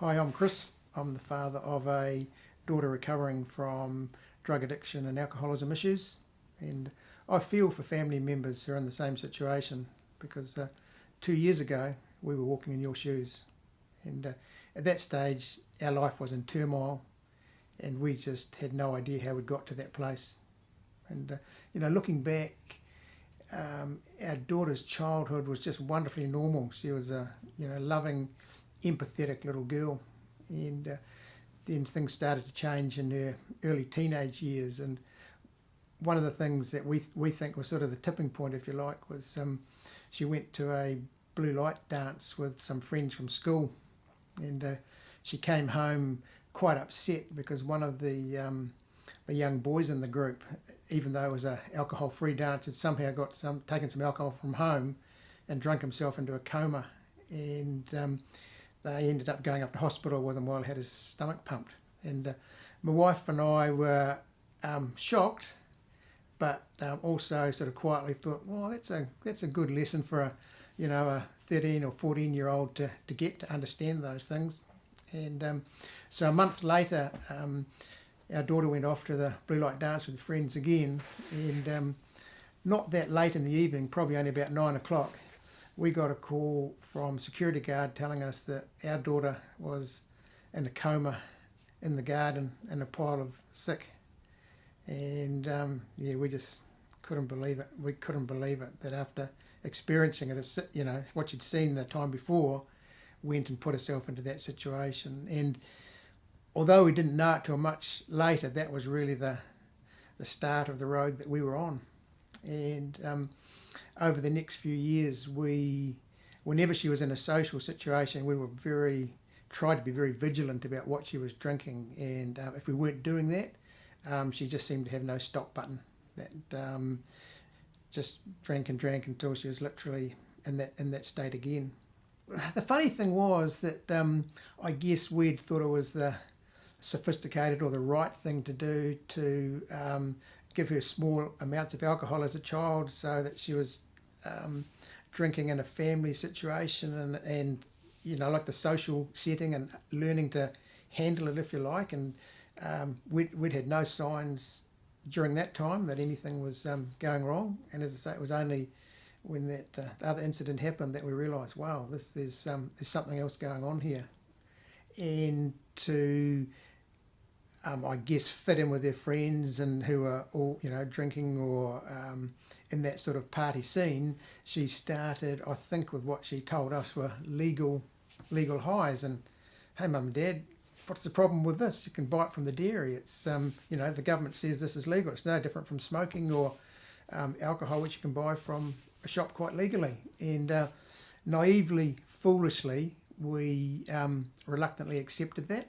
Hi, I'm Chris. I'm the father of a daughter recovering from drug addiction and alcoholism issues, and I feel for family members who are in the same situation because 2 years ago we were walking in your shoes, and at that stage our life was in turmoil, and we just had no idea how we got to that place. And looking back, our daughter's childhood was just wonderfully normal. She was a loving, empathetic little girl, and then things started to change in her early teenage years. And one of the things that we think was sort of the tipping point, if you like, was she went to a blue light dance with some friends from school, and she came home quite upset because one of the young boys in the group, even though it was a alcohol-free dance, had somehow taken some alcohol from home and drunk himself into a coma, and they ended up going up to hospital with him while he had his stomach pumped. And my wife and I were shocked, but also sort of quietly thought, well, that's a good lesson for a 13 or 14-year-old to get to understand those things. And so a month later, our daughter went off to the blue light dance with friends again, and not that late in the evening, probably only about 9 o'clock, we got a call from security guard telling us that our daughter was in a coma in the garden in a pile of sick. And we just couldn't believe it. We couldn't believe it that after experiencing it, what she'd seen the time before, went and put herself into that situation. And although we didn't know it till much later, that was really the start of the road that we were on. And over the next few years, whenever she was in a social situation, we tried to be very vigilant about what she was drinking. And if we weren't doing that, she just seemed to have no stop button. That just drank and drank until she was literally in that state again. The funny thing was that I guess we'd thought it was the sophisticated or the right thing to do to give her small amounts of alcohol as a child, so that she was drinking in a family situation and like the social setting and learning to handle it, if you like. And we'd had no signs during that time that anything was going wrong. And as I say, it was only when that other incident happened that we realised, wow, there's something else going on here. And to I guess fit in with their friends and who are all drinking or in that sort of party scene, she started, I think, with what she told us were legal highs. And hey, mum and dad, what's the problem with this? You can buy it from the dairy. It's the government says this is legal. It's no different from smoking or alcohol, which you can buy from a shop quite legally. And naively, foolishly, we reluctantly accepted that.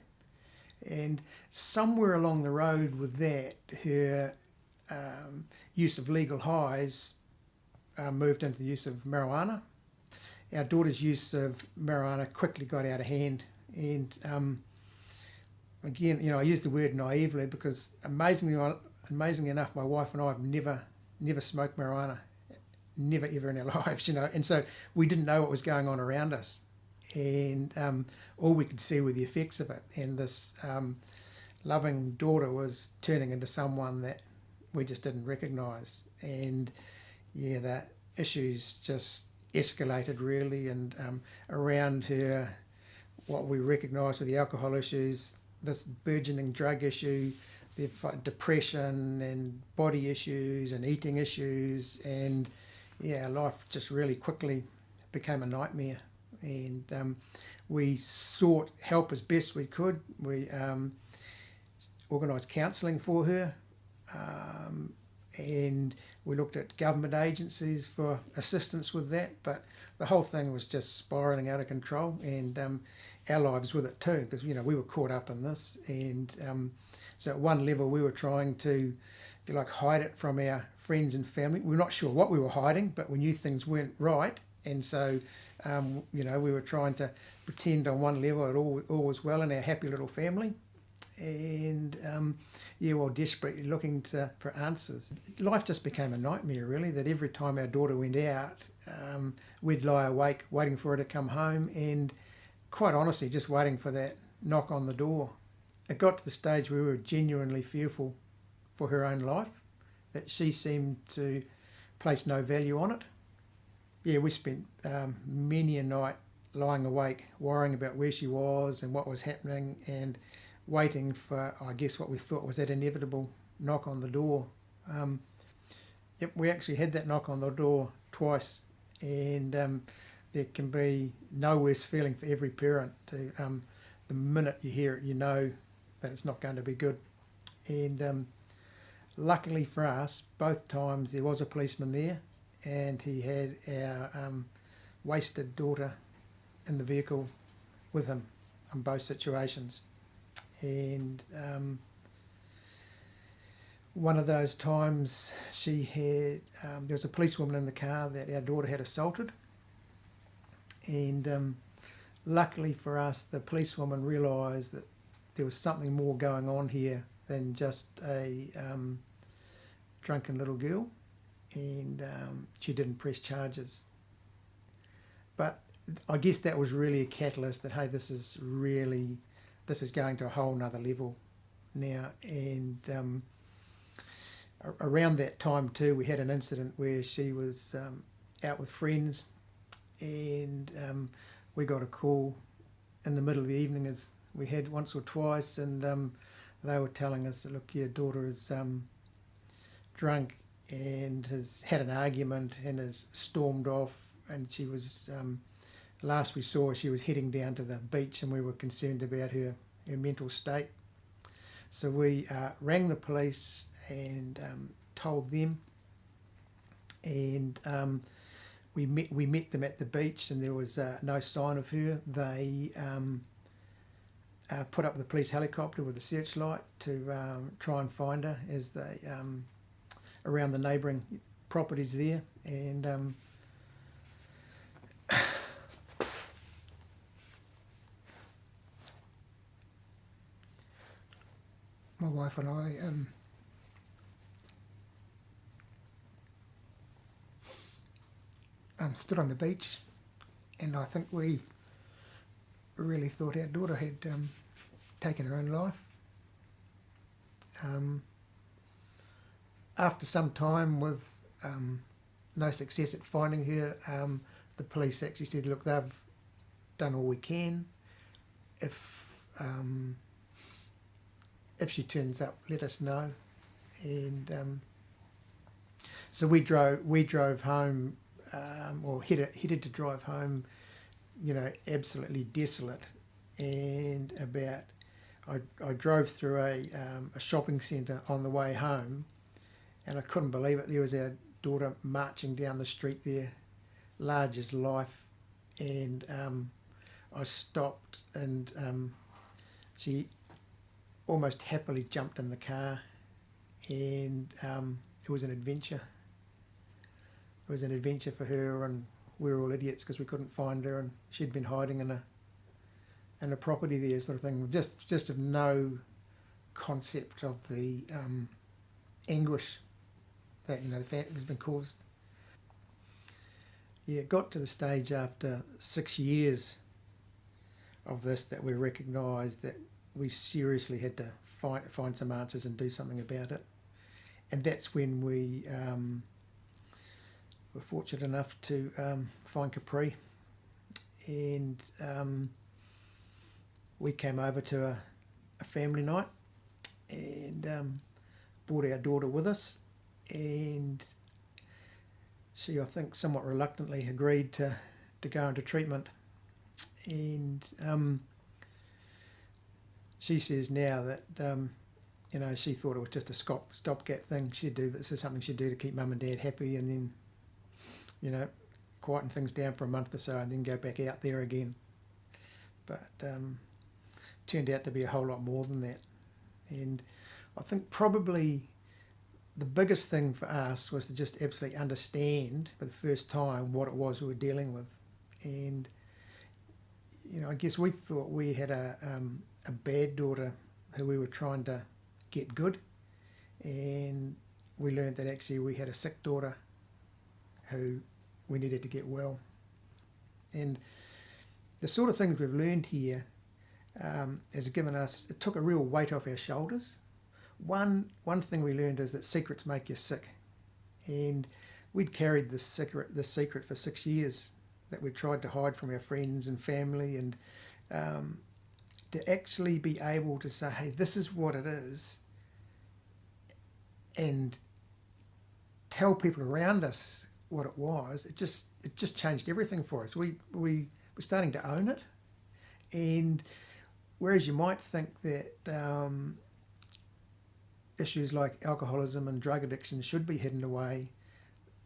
And somewhere along the road with that, her use of legal highs moved into the use of marijuana. Our daughter's use of marijuana quickly got out of hand. And again, I use the word naively because amazingly enough, my wife and I have never smoked marijuana, never ever in our lives, and so we didn't know what was going on around us. And all we could see were the effects of it. And this loving daughter was turning into someone that we just didn't recognise. And the issues just escalated really. And around her, what we recognised were the alcohol issues, this burgeoning drug issue, the depression and body issues and eating issues. And life just really quickly became a nightmare. And we sought help as best we could. We organised counselling for her, and we looked at government agencies for assistance with that, but the whole thing was just spiralling out of control, and our lives with it too, because we were caught up in this. And so at one level we were trying to, if you like, hide it from our friends and family. We were not sure what we were hiding, but we knew things weren't right. And so, we were trying to pretend on one level that all was well in our happy little family. And, desperately looking for answers. Life just became a nightmare, really, that every time our daughter went out, we'd lie awake waiting for her to come home and quite honestly just waiting for that knock on the door. It got to the stage where we were genuinely fearful for her own life, that she seemed to place no value on it. Yeah, we spent many a night lying awake, worrying about where she was and what was happening, and waiting for, I guess, what we thought was that inevitable knock on the door. Yep, we actually had that knock on the door twice, and there can be no worse feeling for every parent. The minute you hear it, you know that it's not going to be good. And luckily for us, both times there was a policeman there, and he had our wasted daughter in the vehicle with him in both situations. And one of those times she had, there was a policewoman in the car that our daughter had assaulted, and luckily for us, the policewoman realised that there was something more going on here than just a drunken little girl, and she didn't press charges. But I guess that was really a catalyst that, hey, this is going to a whole nother level now. And around that time too, we had an incident where she was out with friends, and we got a call in the middle of the evening, as we had once or twice, and they were telling us that, look, your daughter is drunk and has had an argument and has stormed off, and she was, last we saw her, she was heading down to the beach, and we were concerned about her mental state. So we rang the police and told them, and we met them at the beach, and there was no sign of her. They put up the police helicopter with a searchlight to try and find her as they around the neighbouring properties there, and my wife and I stood on the beach, and I think we really thought our daughter had taken her own life. After some time with no success at finding her, the police actually said, look, they've done all we can. If she turns up, let us know. And so we drove home, or headed to drive home, absolutely desolate. And I drove through a shopping centre on the way home, and I couldn't believe it. There was our daughter marching down the street there, large as life. And I stopped, and she almost happily jumped in the car, and it was an adventure. It was an adventure for her, and we were all idiots because we couldn't find her, and she'd been hiding in a property there, sort of thing. Just of no concept of the anguish that the family has been caused. Yeah, it got to the stage after 6 years of this that we recognised that we seriously had to find some answers and do something about it. And that's when we were fortunate enough to find Capri, and we came over to a family night, and brought our daughter with us, and she, I think, somewhat reluctantly agreed to go into treatment. And she says now that she thought it was just a stopgap thing. This is something she'd do to keep mum and dad happy, and then quieten things down for a month or so, and then go back out there again. But turned out to be a whole lot more than that. And I think probably the biggest thing for us was to just absolutely understand for the first time what it was we were dealing with. And I guess we thought we had a bad daughter who we were trying to get good, and we learned that actually we had a sick daughter who we needed to get well. And the sort of things we've learned here has given us, it took a real weight off our shoulders. One thing we learned is that secrets make you sick, and we'd carried this secret for 6 years that we tried to hide from our friends and family, and to actually be able to say, hey, this is what it is, and tell people around us what it was, it just changed everything for us. We were starting to own it, and whereas you might think that issues like alcoholism and drug addiction should be hidden away,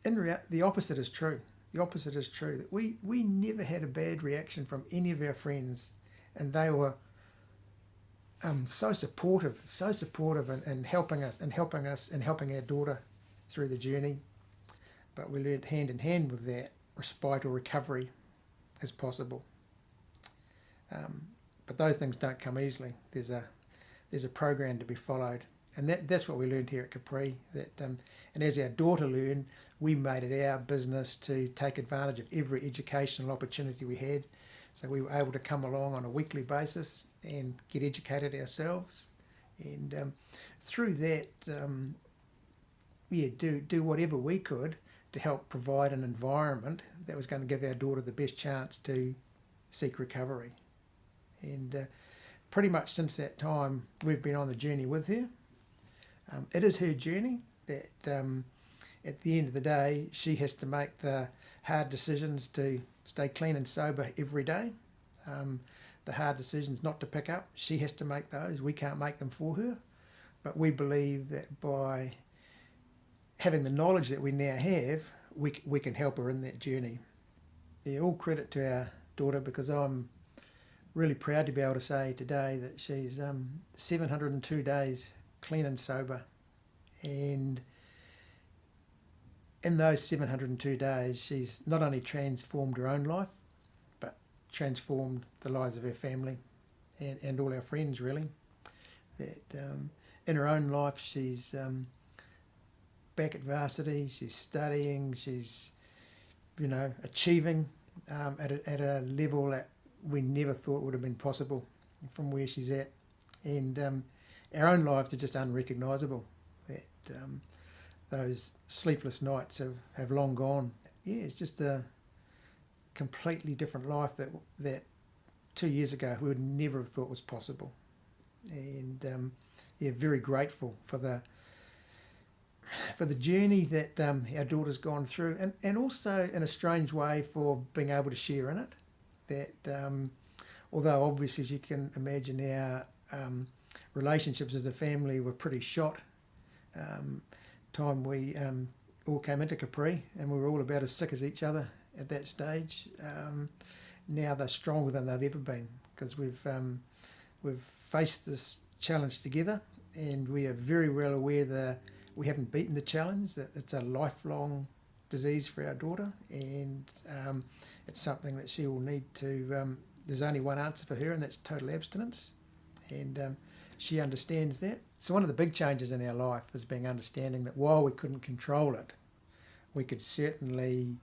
in reality, the opposite is true. The opposite is true, that we never had a bad reaction from any of our friends, and they were so supportive in helping us and helping our daughter through the journey. But we learned hand in hand with that, respite or recovery as possible. But those things don't come easily. There's a program to be followed, and that's what we learned here at Capri. And as our daughter learned, we made it our business to take advantage of every educational opportunity we had. So we were able to come along on a weekly basis and get educated ourselves, and through that, do whatever we could to help provide an environment that was going to give our daughter the best chance to seek recovery. And pretty much since that time, we've been on the journey with her. It is her journey that at the end of the day, she has to make the hard decisions to stay clean and sober every day. The hard decisions not to pick up, she has to make those. We can't make them for her. But we believe that by having the knowledge that we now have, we can help her in that journey. Yeah, all credit to our daughter, because I'm really proud to be able to say today that she's 702 days clean and sober, and in those 702 days she's not only transformed her own life but transformed the lives of her family and all our friends, really. That in her own life she's back at varsity, she's studying, she's achieving at a level that we never thought would have been possible from where she's at, and our own lives are just unrecognisable. That those sleepless nights have long gone. Yeah, it's just a completely different life that 2 years ago we would never have thought was possible, and very grateful for the journey that our daughter's gone through, and also in a strange way for being able to share in it. That although obviously, as you can imagine, our relationships as a family were pretty shot. Time we all came into Capri, and we were all about as sick as each other at that stage. Now they're stronger than they've ever been, because we've faced this challenge together, and we are very well aware that we haven't beaten the challenge, that it's a lifelong disease for our daughter, and it's something that she will need to, there's only one answer for her, and that's total abstinence, and she understands that. So one of the big changes in our life is being understanding that while we couldn't control it, we could certainly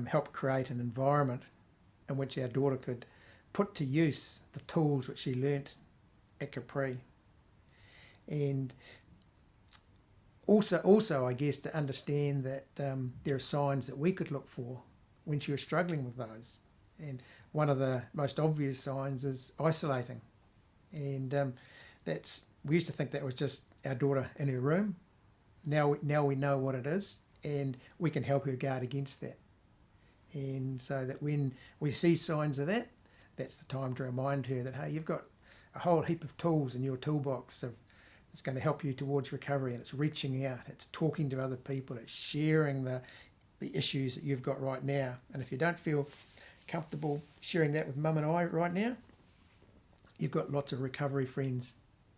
help create an environment in which our daughter could put to use the tools which she learnt at Capri. And also, I guess, to understand that there are signs that we could look for when she was struggling with those. And one of the most obvious signs is isolating. And we used to think that was just our daughter in her room. Now we know what it is, and we can help her guard against that. And so that when we see signs of that, that's the time to remind her that, hey, you've got a whole heap of tools in your toolbox it's going to help you towards recovery, and it's reaching out, it's talking to other people, it's sharing the issues that you've got right now. And if you don't feel comfortable sharing that with Mum and I right now, you've got lots of recovery friends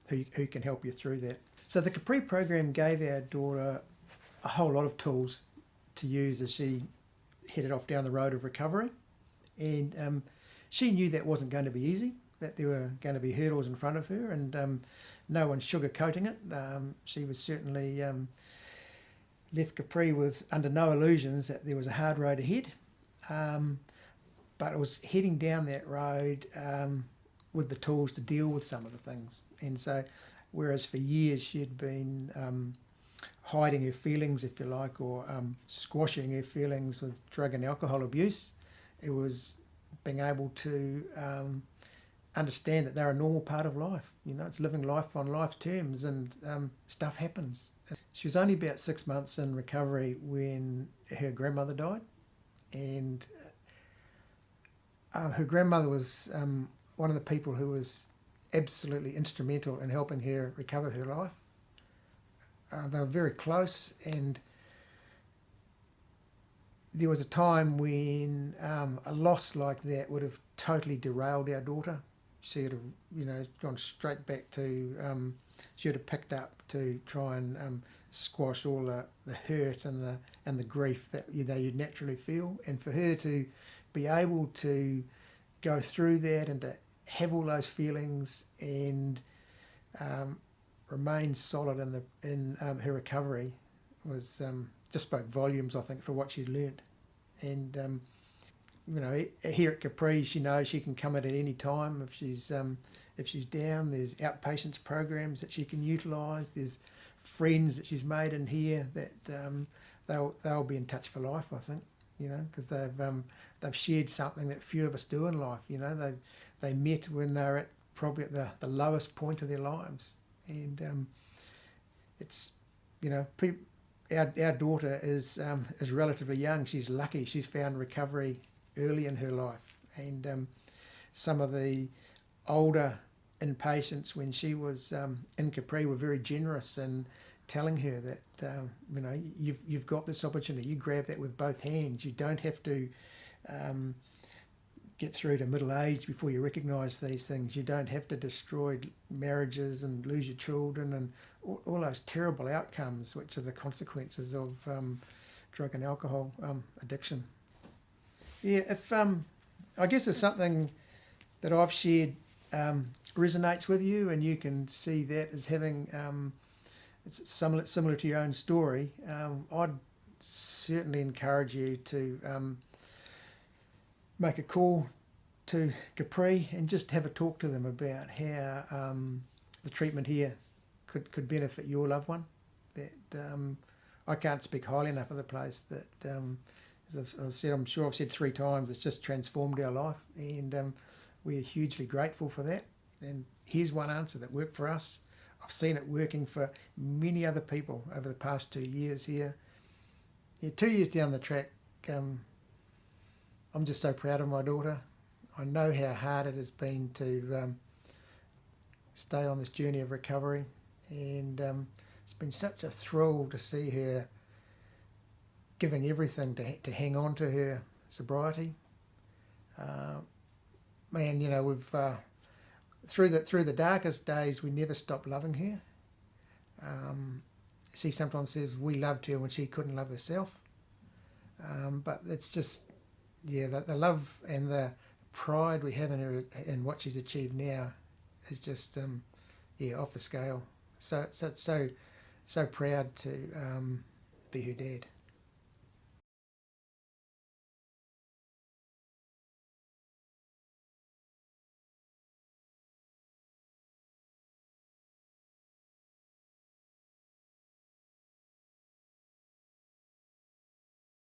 who can help you through that. So the Capri program gave our daughter a whole lot of tools to use as she headed off down the road of recovery, and she knew that wasn't going to be easy, that there were going to be hurdles in front of her, and no one's sugarcoating it. She was certainly left Capri with under no illusions that there was a hard road ahead, but it was heading down that road with the tools to deal with some of the things. And so, whereas for years she'd been hiding her feelings, if you like, or squashing her feelings with drug and alcohol abuse, it was being able to understand that they're a normal part of life. You know, it's living life on life's terms, and stuff happens. She was only about 6 months in recovery when her grandmother died, and her grandmother was one of the people who was absolutely instrumental in helping her recover her life. They were very close, and there was a time when a loss like that would have totally derailed our daughter. She would have, gone straight back to, she would have picked up to try and squash all the hurt and the grief that you'd naturally feel. And for her to be able to go through that and to have all those feelings and remain solid in her recovery was just spoke volumes, I think, for what she'd learnt. And here at Capri, she knows she can come in at any time if she's down. There's outpatients programs that she can utilise. There's friends that she's made in here that they'll be in touch for life, I think. Because they've shared something that few of us do in life. They met when they're at probably at the lowest point of their lives, and it's our daughter is relatively young. She's lucky. She's found recovery early in her life, and some of the older inpatients when she was in Capri were very generous in telling her that you've got this opportunity. You grab that with both hands. You don't have to get through to middle age before you recognise these things. You don't have to destroy marriages and lose your children and all those terrible outcomes, which are the consequences of drug and alcohol addiction. Yeah, if I guess it's something that I've shared resonates with you, and you can see that as having it's similar to your own story, I'd certainly encourage you to make a call to Capri and just have a talk to them about how the treatment here could benefit your loved one. That I can't speak highly enough of the place. That as I've said, I'm sure I've said 3 times, it's just transformed our life, and we're hugely grateful for that. And here's one answer that worked for us. I've seen it working for many other people over the past 2 years here. Yeah, 2 years down the track, I'm just so proud of my daughter. I know how hard it has been to stay on this journey of recovery, and it's been such a thrill to see her giving everything to hang on to her sobriety. Man, we've through the darkest days, we never stopped loving her. She sometimes says we loved her when she couldn't love herself. But it's just, the love and the pride we have in her and what she's achieved now is just, off the scale. So proud to be her dad.